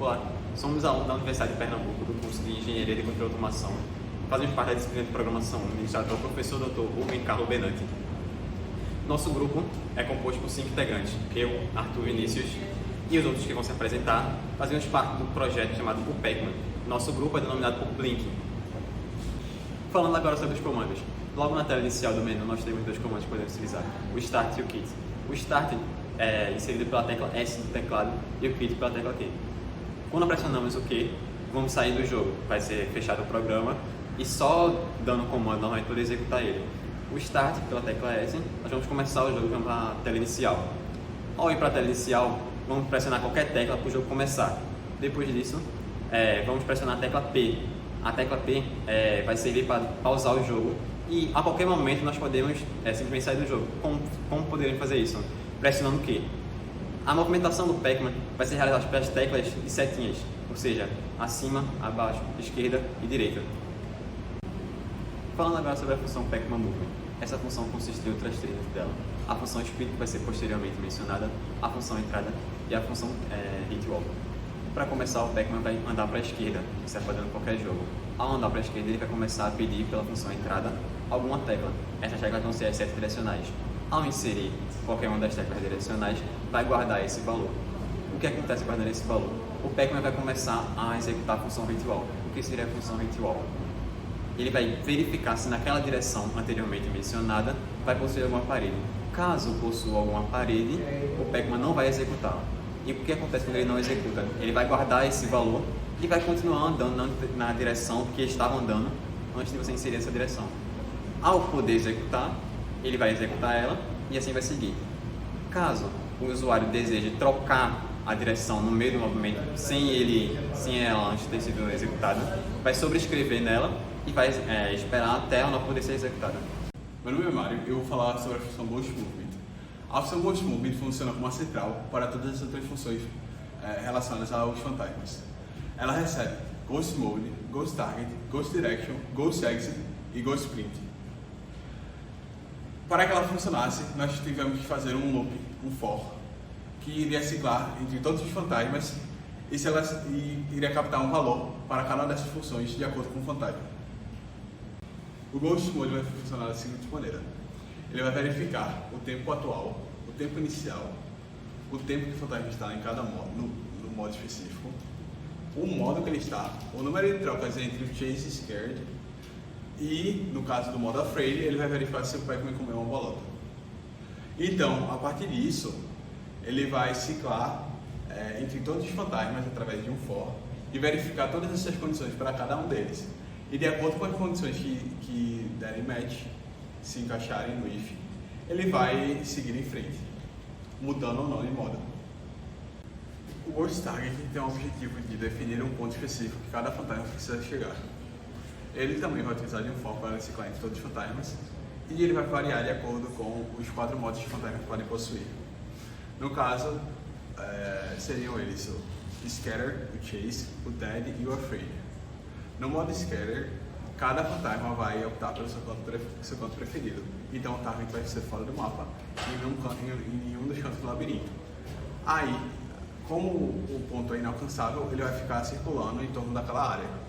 Olá, somos alunos da Universidade de Pernambuco do curso de Engenharia de Controle e Automação. Fazemos parte da disciplina de Programação, ministrado pelo professor Dr. Rubem Carlos Benanti. Nosso grupo é composto por 5 integrantes, eu, Arthur Vinícius e os outros que vão se apresentar. Fazemos parte do projeto chamado Pac-Man. Nosso grupo é denominado por Blink. Falando agora sobre os comandos. Logo na tela inicial do menu nós temos 2 comandos que podemos utilizar, o Start e o Quit. O Start é inserido pela tecla S do teclado e o Quit pela tecla Q. Quando pressionamos o Q, vamos sair do jogo, vai ser fechado o programa e só dando o comando não vai poder executar ele. O Start pela tecla S, nós vamos começar o jogo e vamos para a tela inicial. Ao ir para a tela inicial, vamos pressionar qualquer tecla para o jogo começar. Depois disso, vamos pressionar a tecla P. A tecla P vai servir para pausar o jogo e a qualquer momento nós podemos simplesmente sair do jogo. Como poderíamos fazer isso? Pressionando o Q. A movimentação do Pac-Man vai ser realizada pelas teclas de setinhas, ou seja, acima, abaixo, esquerda e direita. Falando agora sobre a função Pac-Man Movement. Essa função consiste em outras 3 dela. A função Speed, que vai ser posteriormente mencionada, a função Entrada e a função Hit Wall. Para começar, o Pac-Man vai andar para a esquerda, isso é padrão em qualquer jogo. Ao andar para a esquerda, ele vai começar a pedir pela função Entrada alguma tecla. Essas teclas vão ser as 7 direcionais. Ao inserir qualquer uma das teclas direcionais, vai guardar esse valor. O que acontece guardando esse valor? O Pac-Man vai começar a executar a função Hit Wall. O que seria a função Hit Wall? Ele vai verificar se naquela direção anteriormente mencionada vai possuir alguma parede. Caso possua alguma parede, o Pac-Man não vai executá-la. E o que acontece quando ele não executa? Ele vai guardar esse valor e vai continuar andando na direção que estava andando antes de você inserir essa direção. Ao poder executar, ele vai executar ela e assim vai seguir. Caso o usuário deseje trocar a direção no meio do movimento sem ela antes de ter sido executada, vai sobrescrever nela e vai esperar até ela poder ser executada. Meu nome é Mário e eu vou falar sobre a função Ghost Movement. A função Ghost Movement funciona como uma central para todas as outras funções relacionadas aos fantasmas. Ela recebe Ghost Mode, Ghost Target, Ghost Direction, Ghost Exit e Ghost Sprint. Para que ela funcionasse, nós tivemos que fazer um loop, um for, que iria ciclar entre todos os fantasmas e iria captar um valor para cada uma dessas funções de acordo com o fantasma. O Ghost Mode vai funcionar da seguinte maneira: ele vai verificar o tempo atual, o tempo inicial, o tempo que o fantasma está em cada modo, no modo específico, o modo que ele está, o número de trocas entre o Chase e Scared, e, no caso do modo Afraid, ele vai verificar se o Pac-Man comeu uma bolota. Então, a partir disso, ele vai ciclar entre todos os fantasmas através de um for e verificar todas essas condições para cada um deles. E de acordo com as condições que derem match, se encaixarem no if, ele vai seguir em frente, mudando ou não de modo. O Ghost Target tem o objetivo de definir um ponto específico que cada fantasma precisa chegar. Ele também vai utilizar de um for para ciclar entre todos os fantasmas e ele vai variar de acordo com os 4 modos que os fantasmas podem possuir. No caso, seriam eles o Scatter, o Chase, o Dead e o Afraid. No modo Scatter, cada fantasma vai optar pelo seu canto preferido. Então o target vai ser fora do mapa em nenhum dos cantos do labirinto. Aí, como o ponto é inalcançável, ele vai ficar circulando em torno daquela área.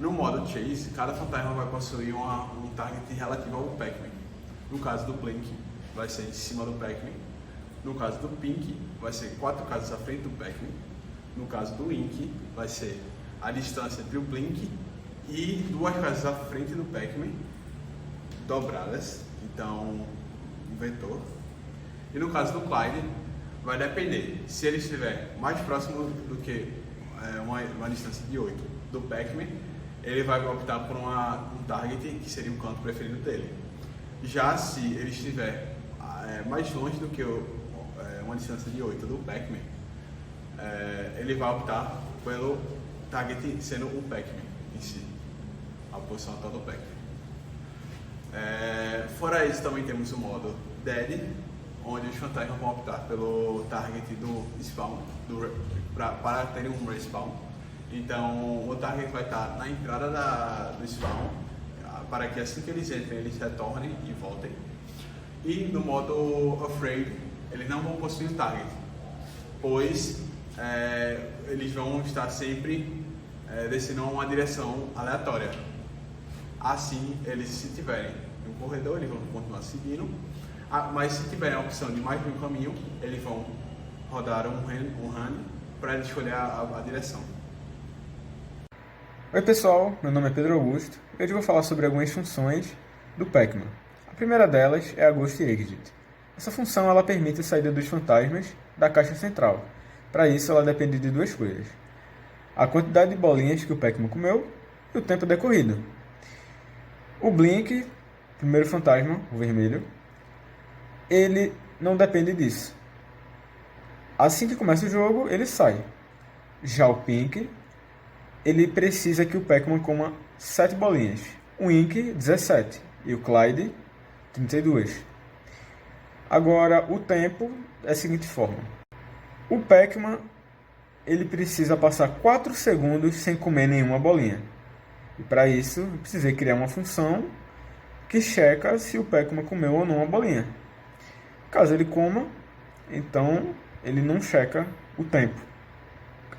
No modo Chase, cada fantasma vai possuir um target relativo ao Pac-Man. No caso do Blink, vai ser em cima do Pac-Man. No caso do Pink, vai ser 4 casas à frente do Pac-Man. No caso do Ink, vai ser a distância entre o Blink e 2 casas à frente do Pac-Man, dobradas, então um vetor. E no caso do Clyde, vai depender, se ele estiver mais próximo do que uma distância de 8 do Pac-Man, ele vai optar por um target que seria o canto preferido dele. Já se ele estiver mais longe do que uma distância de 8 do Pac-Man, ele vai optar pelo target sendo o Pac-Man em si, a posição atual do Pac-Man. Fora isso, também temos o modo Dead, onde os fantasmas vão optar pelo target do spawn, para terem um respawn. Então, o target vai estar na entrada do spawn, para que assim que eles entrem, eles retornem e voltem. E no modo Afraid, eles não vão possuir um target, pois eles vão estar sempre descendo uma direção aleatória. Assim, eles, se tiverem um corredor, eles vão continuar seguindo, mas se tiverem a opção de mais de um caminho, eles vão rodar um run para ele escolher a direção. Oi pessoal, meu nome é Pedro Augusto e hoje eu vou falar sobre algumas funções do Pac-Man. A primeira delas é a Ghost Exit. Essa função ela permite a saída dos fantasmas da caixa central. Para isso ela depende de duas coisas: a quantidade de bolinhas que o Pac-Man comeu e o tempo decorrido. O Blink, primeiro fantasma, o vermelho, ele não depende disso. Assim que começa o jogo, ele sai. Já o Pink, ele precisa que o Pac-Man coma 7 bolinhas. O Ink, 17. E o Clyde, 32. Agora, o tempo é da seguinte forma. O Pac-Man, ele precisa passar 4 segundos sem comer nenhuma bolinha. E para isso, eu precisei criar uma função que checa se o Pac-Man comeu ou não uma bolinha. Caso ele coma, então ele não checa o tempo.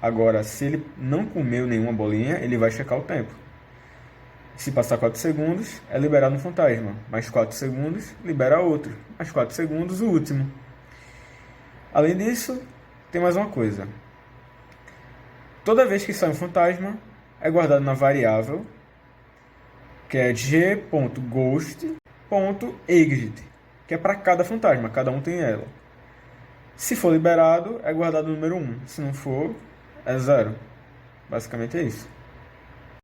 Agora, se ele não comeu nenhuma bolinha, ele vai checar o tempo. Se passar 4 segundos, é liberado um fantasma. Mais 4 segundos, libera outro. Mais 4 segundos, o último. Além disso, tem mais uma coisa. Toda vez que sai um fantasma, é guardado na variável, que é g.ghost.exit, que é para cada fantasma, cada um tem ela. Se for liberado, é guardado o número 1. Se não for, é 0. Basicamente é isso.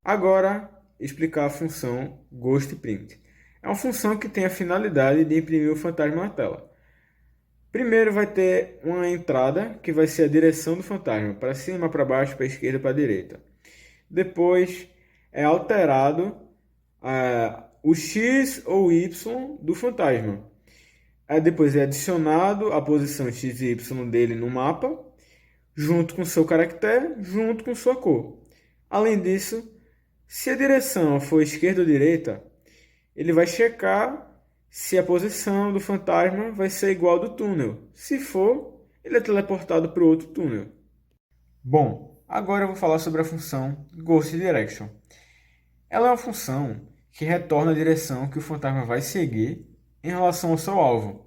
Agora, explicar a função GhostPrint. É uma função que tem a finalidade de imprimir o fantasma na tela. Primeiro vai ter uma entrada, que vai ser a direção do fantasma, para cima, para baixo, para a esquerda, para a direita. Depois é alterado o X ou Y do fantasma. Depois é adicionado a posição X e Y dele no mapa, junto com seu caractere, junto com sua cor. Além disso, se a direção for esquerda ou direita, ele vai checar se a posição do fantasma vai ser igual ao do túnel. Se for, ele é teleportado para o outro túnel. Bom, agora eu vou falar sobre a função Ghost Direction. Ela é uma função que retorna a direção que o fantasma vai seguir em relação ao seu alvo.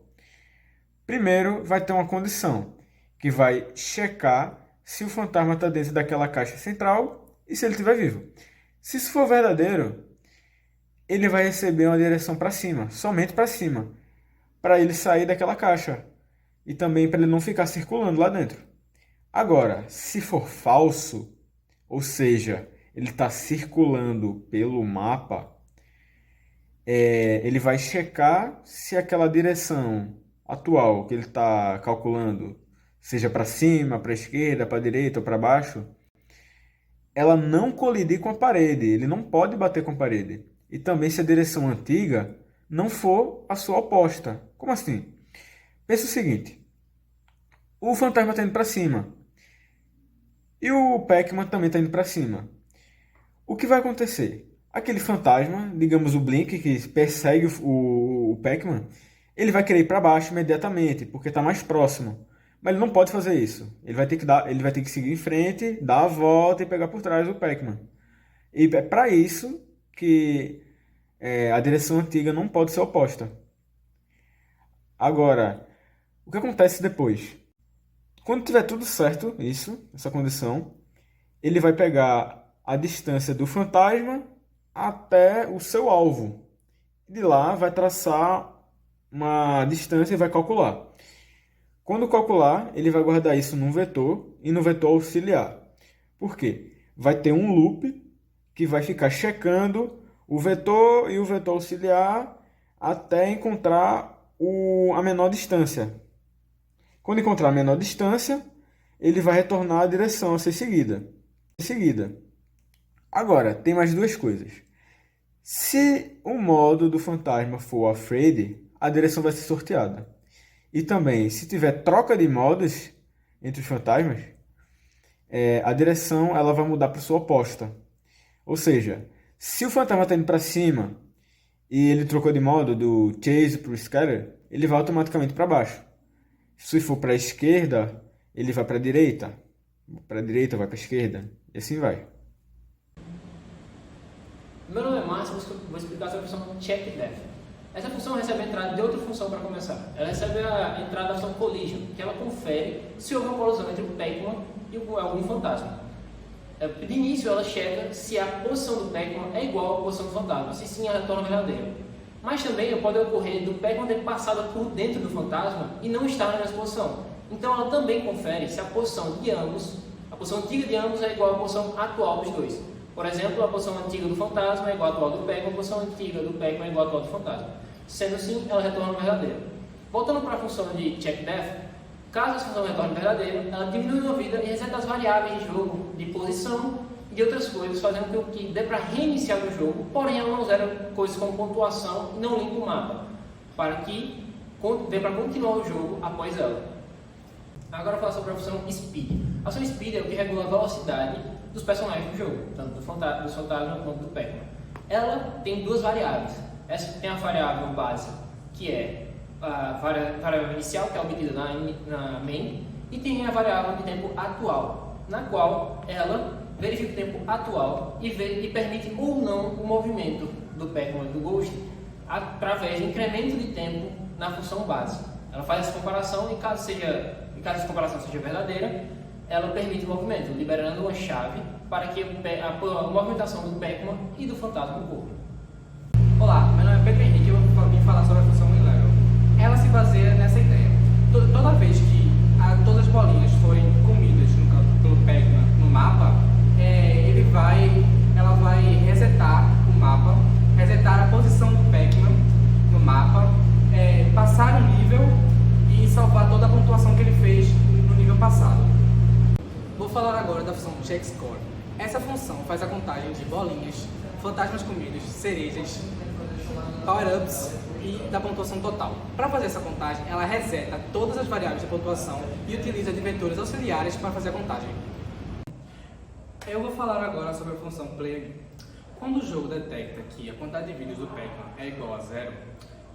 Primeiro, vai ter uma condição, que vai checar se o fantasma está dentro daquela caixa central e se ele estiver vivo. Se isso for verdadeiro, ele vai receber uma direção para cima, somente para cima, para ele sair daquela caixa e também para ele não ficar circulando lá dentro. Agora, se for falso, ou seja, ele está circulando pelo mapa, ele vai checar se aquela direção atual que ele está calculando, seja para cima, para a esquerda, para a direita ou para baixo, ela não colidir com a parede, ele não pode bater com a parede. E também se a direção antiga não for a sua oposta. Como assim? Pensa o seguinte, o fantasma está indo para cima e o Pac-Man também está indo para cima. O que vai acontecer? Aquele fantasma, digamos o Blink, que persegue o Pac-Man, ele vai querer ir para baixo imediatamente, porque está mais próximo. Mas ele não pode fazer isso. Ele vai ter que seguir em frente, dar a volta e pegar por trás o Pac-Man. E é para isso que a direção antiga não pode ser oposta. Agora, o que acontece depois? Quando tiver tudo certo, essa condição, ele vai pegar a distância do fantasma até o seu alvo. De lá vai traçar uma distância e vai calcular. Quando calcular, ele vai guardar isso num vetor e no vetor auxiliar. Por quê? Vai ter um loop que vai ficar checando o vetor e o vetor auxiliar até encontrar a menor distância. Quando encontrar a menor distância, ele vai retornar a direção a ser seguida. Agora, tem mais duas coisas. Se o modo do fantasma for afraid, a direção vai ser sorteada. E também, se tiver troca de modos entre os fantasmas, a direção ela vai mudar para sua oposta. Ou seja, se o fantasma está indo para cima e ele trocou de modo do Chase para o Scatter, ele vai automaticamente para baixo. Se for para a esquerda, ele vai para a direita. para a direita, vai para a esquerda, e assim vai. Meu nome é Márcio, vou explicar sobre a função checkDef. Essa função recebe a entrada de outra função para começar. Ela recebe a entrada da função collision, que ela confere se houve uma colisão entre o Pac-Man e algum fantasma. De início, ela checa se a posição do Pac-Man é igual à posição do fantasma, se sim, ela retorna verdadeira. Mas também pode ocorrer do Pac-Man ter passado por dentro do fantasma e não estar na mesma posição. Então, ela também confere se a posição de ambos, a posição antiga de ambos é igual à posição atual dos dois. Por exemplo, a posição antiga do fantasma é igual à atual do Pac-Man, a posição antiga do Pac-Man é igual à atual do fantasma. Sendo assim, ela retorna verdadeira. Voltando para a função de checkDef, caso essa função retorne verdadeira, ela diminui uma vida e reseta as variáveis de jogo, de posição e de outras coisas, fazendo com que dê para reiniciar o jogo, porém ela não zera coisas como pontuação e não limpa o mapa, para que dê para continuar o jogo após ela. Agora eu vou falar sobre a função Speed. A função Speed é o que regula a velocidade dos personagens do jogo, tanto do fantasma quanto do Pac-Man. Ela tem duas variáveis. Essa tem a variável base, que é a variável inicial, que é obtida na main, e tem a variável de tempo atual, na qual ela verifica o tempo atual e permite ou não o movimento do Pac-Man e do Ghost através de incremento de tempo na função base. Ela faz essa comparação e caso essa comparação seja verdadeira, ela permite o movimento, liberando uma chave para que a movimentação do Pac-Man e do fantasma ocorra. Olá, meu nome é Pedro Henrique e eu vou vir falar sobre a função WinLevel. Ela se baseia nessa ideia. Toda vez que todas as bolinhas forem comidas pelo Pac-Man no mapa, ela vai resetar o mapa, resetar a posição do Pac-Man no mapa, passar um nível e salvar toda a pontuação que ele fez no nível passado. Vou falar agora da função checkScore. Essa função faz a contagem de bolinhas, fantasmas comidos, cerejas, power-ups e da pontuação total. Para fazer essa contagem, ela reseta todas as variáveis de pontuação e utiliza de vetores auxiliares para fazer a contagem. Eu vou falar agora sobre a função PlayAgain. Quando o jogo detecta que a quantidade de vidas do Pac-Man é igual a 0,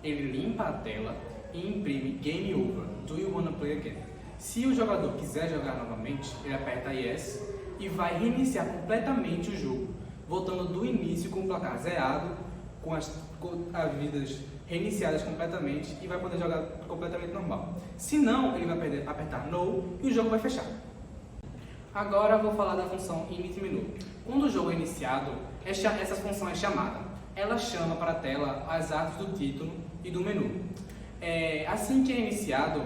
ele limpa a tela e imprime Game Over, Do You Wanna Play Again? Se o jogador quiser jogar novamente, ele aperta Yes e vai reiniciar completamente o jogo, voltando do início com o placar zerado, com as vidas reiniciadas completamente e vai poder jogar completamente normal. Se não, ele vai apertar No e o jogo vai fechar. Agora eu vou falar da função initMenu. Quando o jogo é iniciado, essa função é chamada. Ela chama para a tela as artes do título e do menu. Assim que é iniciado,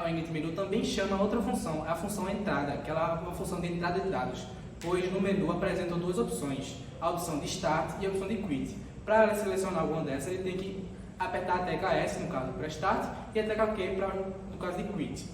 o initMenu também chama outra função, a função entrada, que ela é uma função de entrada de dados, pois no menu apresentam duas opções, a opção de Start e a opção de Quit. Para selecionar alguma dessas, ele tem que apertar a tecla S, no caso para Start, e a tecla Q, no caso de Quit.